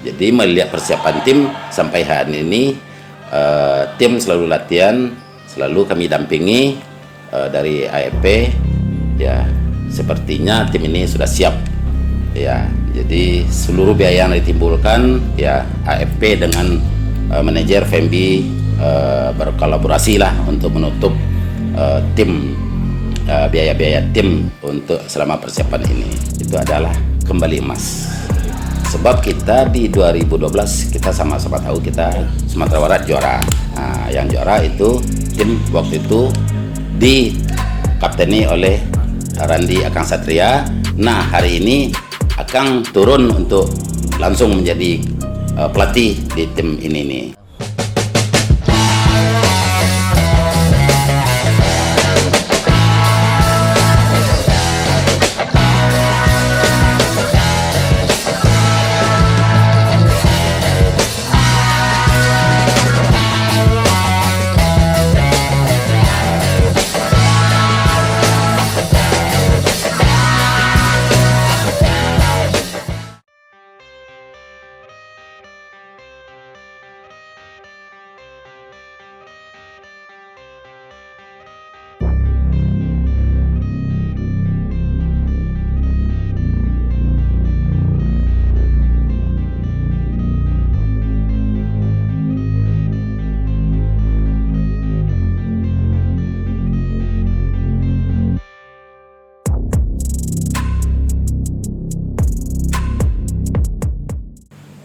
Jadi melihat persiapan tim sampai hari ini, tim selalu latihan, selalu kami dampingi dari AFP. Ya, sepertinya tim ini sudah siap. Ya, jadi seluruh biaya yang ditimbulkan, ya AFP dengan manajer FMB berkolaborasi lah untuk menutup tim biaya-biaya tim untuk selama persiapan ini. Itu adalah kembali emas. Sebab kita di 2012 kita sama-sama tahu kita Sumatera Barat juara. Nah, yang juara itu tim waktu itu dikapteni oleh Randi Akang Satria. Nah, hari ini Akang turun untuk langsung menjadi pelatih di tim ini nih.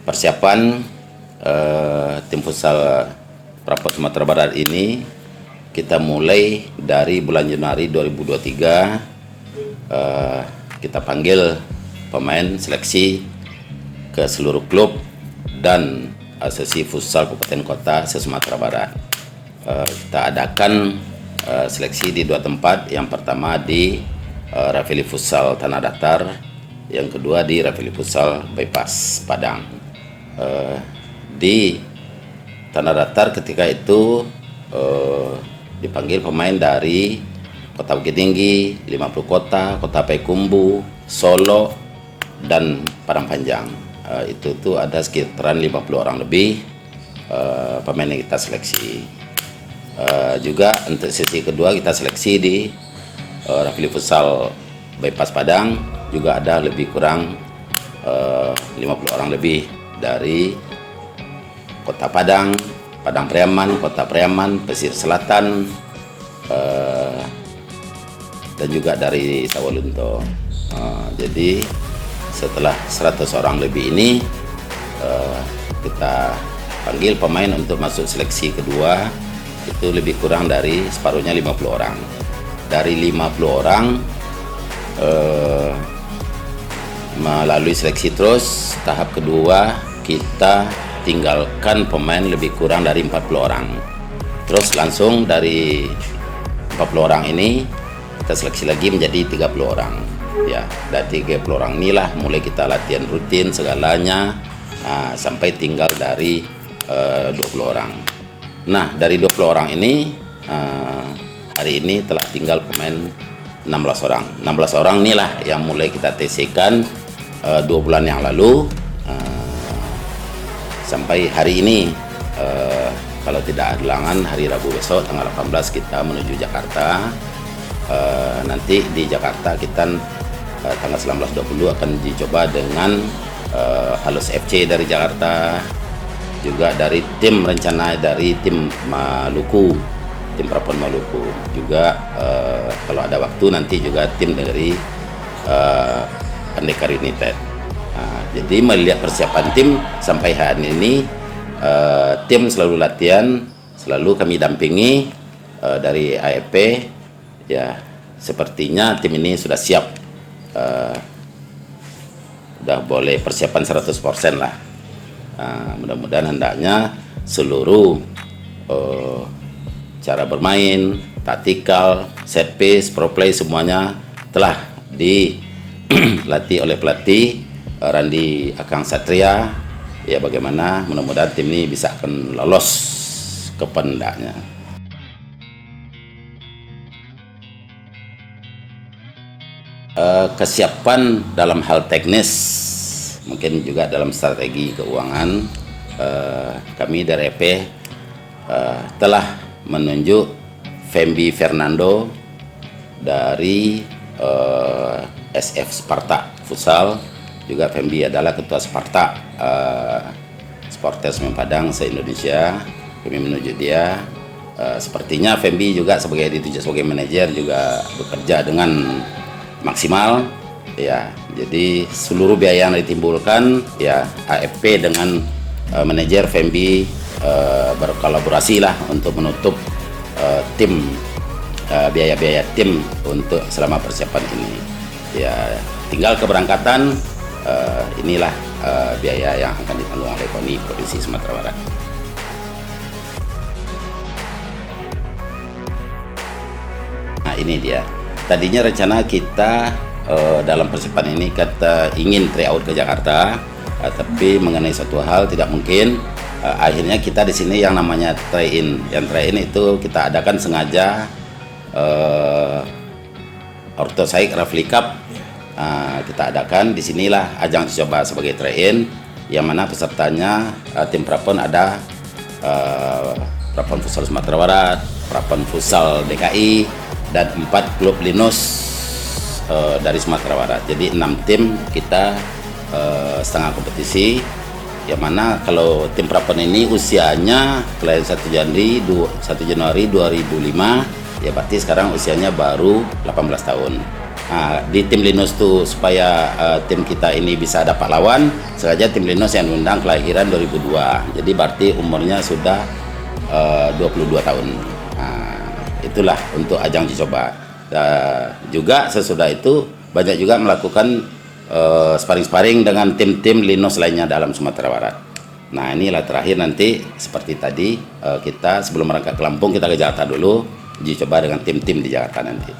Persiapan tim futsal Prapon Sumatera Barat ini kita mulai dari bulan Januari 2023. Kita panggil pemain seleksi ke seluruh klub dan asosiasi futsal kabupaten kota se-Sumatera Barat. Kita adakan seleksi di dua tempat. Yang pertama di Rafili Futsal Tanah Datar, yang kedua di Rafili Futsal Bypass Padang. Di Tanah Datar ketika itu dipanggil pemain dari Kota Bukit Tinggi, 50 Kota, Kota Payakumbuh, Solo, dan Padang Panjang. Itu tuh ada sekitaran 50 orang lebih pemain yang kita seleksi. Juga untuk sesi kedua kita seleksi di Rafili Futsal Bypass Padang, juga ada lebih kurang 50 orang lebih dari Kota Padang, Padang Priaman, Kota Priaman, Pesisir Selatan, dan juga dari Sawalunto. Jadi setelah 100 orang lebih ini, kita panggil pemain untuk masuk seleksi kedua. Itu lebih kurang dari separuhnya 50 orang. Dari 50 orang melalui seleksi terus, tahap kedua kita tinggalkan pemain lebih kurang dari 40 orang. Terus langsung dari 40 orang ini kita seleksi lagi menjadi 30 orang. Ya, dari 30 orang inilah mulai kita latihan rutin segalanya sampai tinggal dari 20 orang. Nah, dari 20 orang ini hari ini telah tinggal pemain 16 orang. 16 orang inilah yang mulai kita TC-kan 2 bulan yang lalu. Sampai hari ini, kalau tidak halangan, hari Rabu besok tanggal 18 kita menuju Jakarta. Nanti di Jakarta kita tanggal 19-20 akan dicoba dengan Halus FC dari Jakarta, juga dari tim rencana dari tim Maluku, tim Prapon Maluku. Juga kalau ada waktu nanti juga tim dari Pendekar United. Jadi melihat persiapan tim sampai hari ini, tim selalu latihan, selalu kami dampingi dari AFP. Ya, sepertinya tim ini sudah siap, udah boleh persiapan 100% lah. Mudah-mudahan hendaknya seluruh cara bermain, taktikal, set piece, pro play semuanya telah dilatih oleh pelatih Randi Akang Satria. Ya, bagaimana mudah-mudahan tim ini bisa akan lolos ke pendaknya. Kesiapan dalam hal teknis, mungkin juga dalam strategi keuangan, kami dari EP telah menunjuk Fembi Fernando dari SF Sparta Futsal. Juga Fembi adalah ketua Sparta Sportes Padang se-Indonesia. Kami menunjuk dia. Sepertinya Fembi juga ditunjuk sebagai manajer juga bekerja dengan maksimal ya. Jadi seluruh biaya yang ditimbulkan ya AFP dengan manajer Fembi berkolaborasi lah untuk menutup tim biaya-biaya tim untuk selama persiapan ini ya. Tinggal keberangkatan, inilah biaya yang akan ditanggung oleh KONI Provinsi Sumatera Barat. Nah ini dia, tadinya rencana kita dalam persiapan ini kita ingin tryout ke Jakarta, tapi mengenai satu hal tidak mungkin. Akhirnya kita di sini yang namanya try-in. Yang try-in itu kita adakan sengaja Orthosaik Rafli Cup. Kita adakan di sinilah ajang dicoba sebagai try-in, yang mana pesertanya tim Prapon ada Prapon Futsal Sumatera Barat, Prapon Futsal DKI, dan 4 klub Linus dari Sumatera Barat. Jadi 6 tim kita setengah kompetisi, yang mana kalau tim Prapon ini usianya kelahiran 1 Januari 2005 ya, berarti sekarang usianya baru 18 tahun. Nah, di tim Linus tuh supaya tim kita ini bisa dapat lawan, sengaja tim Linus yang diundang kelahiran 2002. Jadi berarti umurnya sudah 22 tahun. Nah, itulah untuk ajang dicoba. Juga sesudah itu banyak juga melakukan sparring-sparring dengan tim-tim Linus lainnya dalam Sumatera Barat. Nah inilah terakhir nanti seperti tadi, kita sebelum berangkat ke Lampung kita ke Jakarta dulu, uji coba dengan tim-tim di Jakarta nanti.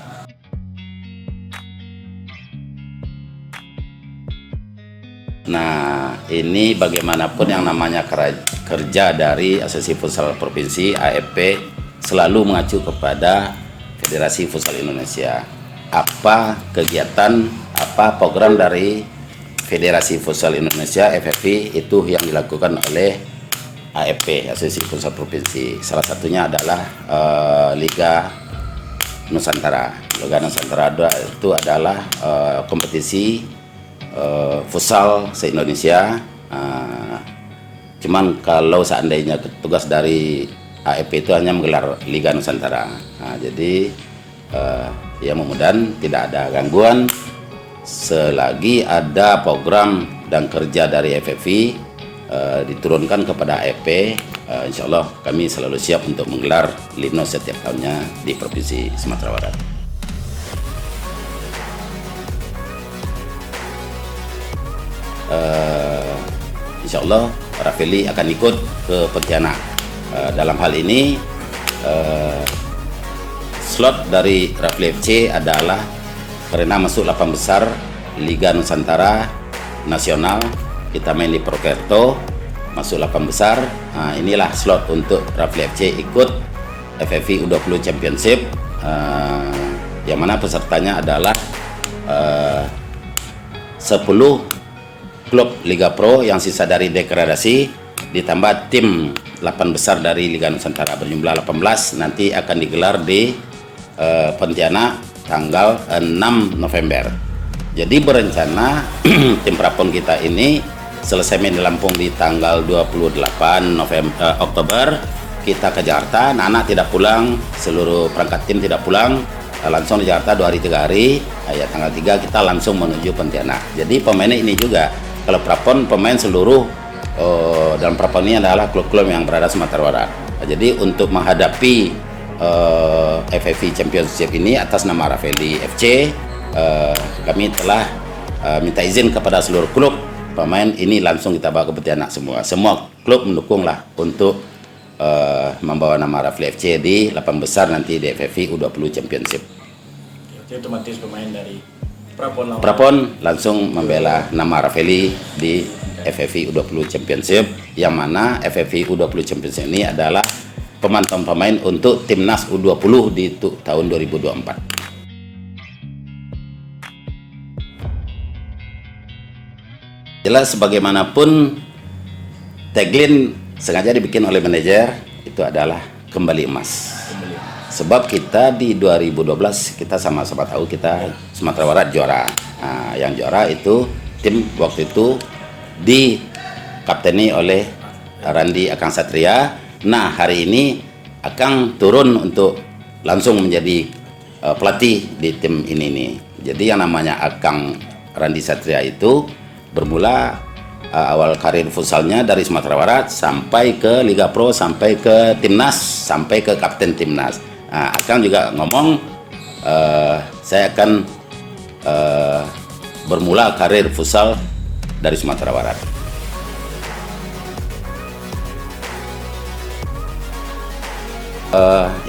Nah ini bagaimanapun yang namanya kerja dari Asosiasi Futsal Provinsi AFP selalu mengacu kepada Federasi Futsal Indonesia. Apa kegiatan, apa program dari Federasi Futsal Indonesia FFI itu yang dilakukan oleh AFP, Asosiasi Futsal Provinsi. Salah satunya adalah Liga Nusantara. Liga Nusantara itu adalah kompetisi futsal se-Indonesia. Cuman kalau seandainya tugas dari AFP itu hanya menggelar Liga Nusantara. Nah, jadi ya mudah-mudahan tidak ada gangguan selagi ada program dan kerja dari FFI diturunkan kepada AFP. Insya Allah kami selalu siap untuk menggelar Linus setiap tahunnya di Provinsi Sumatera Barat. Insya Allah Rafeli akan ikut ke Pontianak. Dalam hal ini slot dari Rafli FC adalah karena masuk 8 besar Liga Nusantara Nasional, kita main di Purwokerto, masuk 8 besar. Nah, inilah slot untuk Rafli FC ikut FFI U20 Championship, yang mana pesertanya adalah 10 klub Liga Pro yang sisa dari degradasi, ditambah tim 8 besar dari Liga Nusantara berjumlah 18, nanti akan digelar di Pontianak tanggal 6 November. Jadi berencana tim Prapon kita ini selesai main di Lampung di tanggal 28 Oktober, kita ke Jakarta. Anak-anak tidak pulang, seluruh perangkat tim tidak pulang, langsung di Jakarta 2 hari 3 hari. Ya tanggal 3 kita langsung menuju Pontianak. Jadi pemainnya ini juga, kalau Prapon pemain seluruh dalam Prapon ini adalah klub-klub yang berada Sumatera Barat. Jadi untuk menghadapi FFI Championship ini atas nama Rafeli FC, kami telah minta izin kepada seluruh klub pemain ini langsung kita bawa ke Pontianak semua. Semua klub mendukunglah untuk membawa nama Rafeli FC di 8 besar nanti di FFI U20 Championship. Jadi otomatis pemain dari Prapon langsung membela nama Rafeli di FFI U20 Championship, yang mana FFI U20 Championship ini adalah pemantauan pemain untuk timnas U20 di tahun 2024. Jelas bagaimanapun tagline sengaja dibikin oleh manajer itu adalah kembali emas. Sebab kita di 2012 kita sama-sama tahu kita Sumatera Barat juara. Nah, yang juara itu tim waktu itu dikapteni oleh Randi Akang Satria. Nah, hari ini Akang turun untuk langsung menjadi pelatih di tim ini nih. Jadi yang namanya Akang Randi Satria itu bermula awal karir futsalnya dari Sumatera Barat sampai ke Liga Pro, sampai ke Timnas, sampai ke kapten Timnas. Nah, Akang juga ngomong saya akan bermula karir futsal dari Sumatera Barat.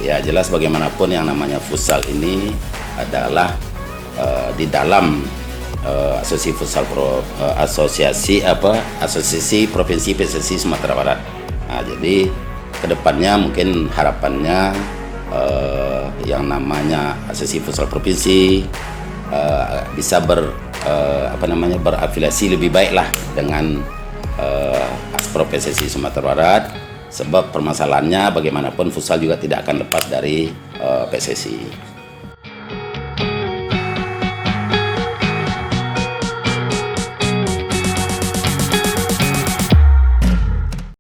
Ya jelas bagaimanapun yang namanya futsal ini adalah di dalam asosiasi futsal asosiasi provinsi PSSI Sumatera Barat. Nah, jadi kedepannya mungkin harapannya yang namanya asosiasi futsal provinsi bisa berafiliasi lebih baik lah dengan Aspro PSSI Sumatera Barat, sebab permasalahannya bagaimanapun futsal juga tidak akan lepas dari PSSI.